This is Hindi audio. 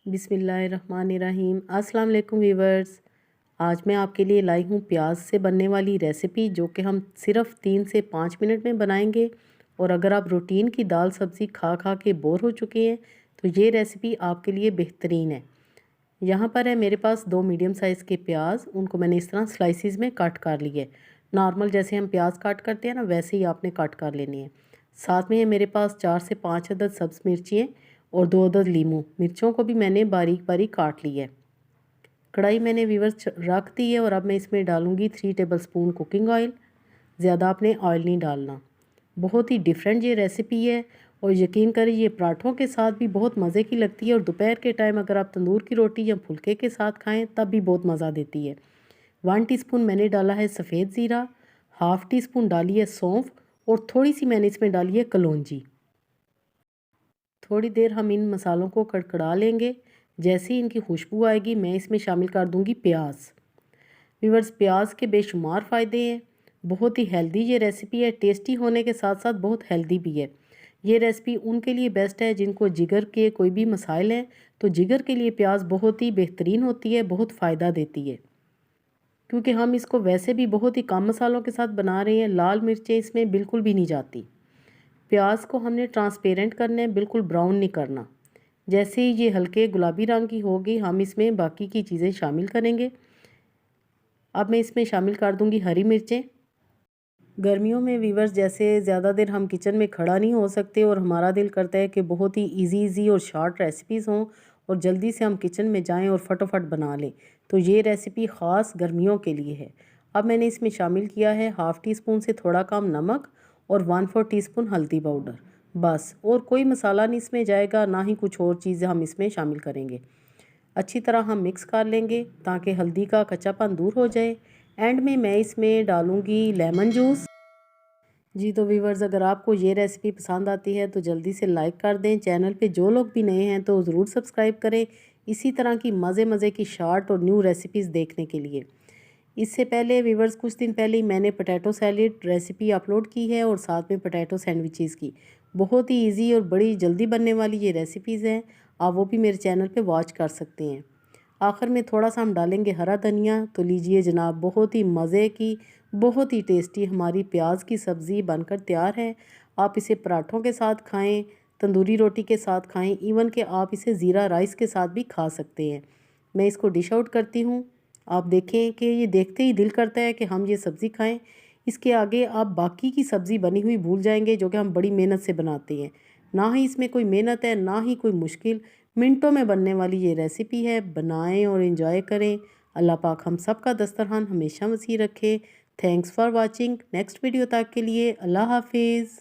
बिस्मिल्लाहिर्रहमानिर्रहीम। अस्सलाम वालेकुम वीवर्स। आज मैं आपके लिए लाई हूँ प्याज से बनने वाली रेसिपी, जो कि हम सिर्फ 3 से 5 मिनट में बनाएंगे। और अगर आप रूटीन की दाल सब्ज़ी खा खा के बोर हो चुके हैं तो ये रेसिपी आपके लिए बेहतरीन है। यहाँ पर है मेरे पास 2 मीडियम साइज़ के प्याज। उनको मैंने इस तरह स्लाइसिस में कट कर लिए। नॉर्मल जैसे हम प्याज कट करते हैं ना, वैसे ही आपने कट कर लेनी है। साथ में है मेरे पास 4 से 5 अदद सब्ज़ मिर्चियाँ और 2 अदद लीमू। मिर्चों को भी मैंने बारीक बारीक काट ली है। कढ़ाई मैंने वीवर्स रख दी है और अब मैं इसमें डालूँगी 3 टेबलस्पून कुकिंग ऑयल। ज़्यादा आपने ऑयल नहीं डालना। बहुत ही डिफरेंट ये रेसिपी है और यकीन करें ये पराठों के साथ भी बहुत मज़े की लगती है, और दोपहर के टाइम अगर आप तंदूर की रोटी या फुलके के साथ खाएं तब भी बहुत मज़ा देती है। 1 टीस्पून मैंने डाला है सफ़ेद ज़ीरा, हाफ़ टी स्पून डाली है सौंफ और थोड़ी सी मैंने इसमें डाली है कलौंजी। थोड़ी देर हम इन मसालों को कड़कड़ा लेंगे। जैसे ही इनकी खुशबू आएगी मैं इसमें शामिल कर दूंगी प्याज। व्यूअर्स, प्याज के बेशुमार फ़ायदे हैं। बहुत ही हेल्दी ये रेसिपी है। टेस्टी होने के साथ साथ बहुत हेल्दी भी है। ये रेसिपी उनके लिए बेस्ट है जिनको जिगर के कोई भी मसाइल हैं, तो जिगर के लिए प्याज बहुत ही बेहतरीन होती है, बहुत फ़ायदा देती है। क्योंकि हम इसको वैसे भी बहुत ही कम मसालों के साथ बना रहे हैं। लाल मिर्चें इसमें बिल्कुल भी नहीं जाती। प्याज को हमने ट्रांसपेरेंट करना है, बिल्कुल ब्राउन नहीं करना। जैसे ही ये हल्के गुलाबी रंग की होगी हम इसमें बाकी की चीज़ें शामिल करेंगे। अब मैं इसमें शामिल कर दूंगी हरी मिर्चें। गर्मियों में वीवर्स जैसे ज़्यादा देर हम किचन में खड़ा नहीं हो सकते और हमारा दिल करता है कि बहुत ही इजी और शॉर्ट रेसिपीज़ हों और जल्दी से हम किचन में जाएं और फटाफट बना लें, तो ये रेसिपी ख़ास गर्मियों के लिए है। अब मैंने इसमें शामिल किया है हाफ़ टी स्पून से थोड़ा कम नमक और 1/4 टीस्पून हल्दी पाउडर। बस, और कोई मसाला नहीं इसमें जाएगा, ना ही कुछ और चीज़ें हम इसमें शामिल करेंगे। अच्छी तरह हम मिक्स कर लेंगे ताकि हल्दी का कच्चापन दूर हो जाए। एंड में मैं इसमें डालूँगी लेमन जूस। जी तो वीवर्स, अगर आपको ये रेसिपी पसंद आती है तो जल्दी से लाइक कर दें। चैनल पे जो लोग भी नए हैं तो ज़रूर सब्सक्राइब करें, इसी तरह की मज़े मज़े की शॉर्ट और न्यू रेसिपीज़ देखने के लिए। इससे पहले वीवर्स, कुछ दिन पहले ही मैंने पोटैटो सैलेड रेसिपी अपलोड की है और साथ में पोटैटो सैंडविचेज़ की। बहुत ही ईजी और बड़ी जल्दी बनने वाली ये रेसिपीज़ हैं। आप वो भी मेरे चैनल पर वॉच कर सकते हैं। आखिर में थोड़ा सा हम डालेंगे हरा धनिया। तो लीजिए जनाब, बहुत ही मज़े की, बहुत ही टेस्टी हमारी प्याज की सब्ज़ी बनकर तैयार है। आप इसे पराठों के साथ खाएं, तंदूरी रोटी के साथ खाएं, इवन कि आप इसे ज़ीरा राइस के साथ भी खा सकते हैं। मैं इसको डिश आउट करती हूँ। आप देखें कि ये देखते ही दिल करता है कि हम ये सब्ज़ी खाएं। इसके आगे आप बाकी की सब्ज़ी बनी हुई भूल जाएंगे जो कि हम बड़ी मेहनत से बनाते हैं। ना ही इसमें कोई मेहनत है, ना ही कोई मुश्किल। मिनटों में बनने वाली ये रेसिपी है। बनाएं और एंजॉय करें। अल्लाह पाक हम सब का दस्तरखान हमेशा वसी रखे। Thanks for watching. Next video तक के लिए अल्लाह हाफिज़।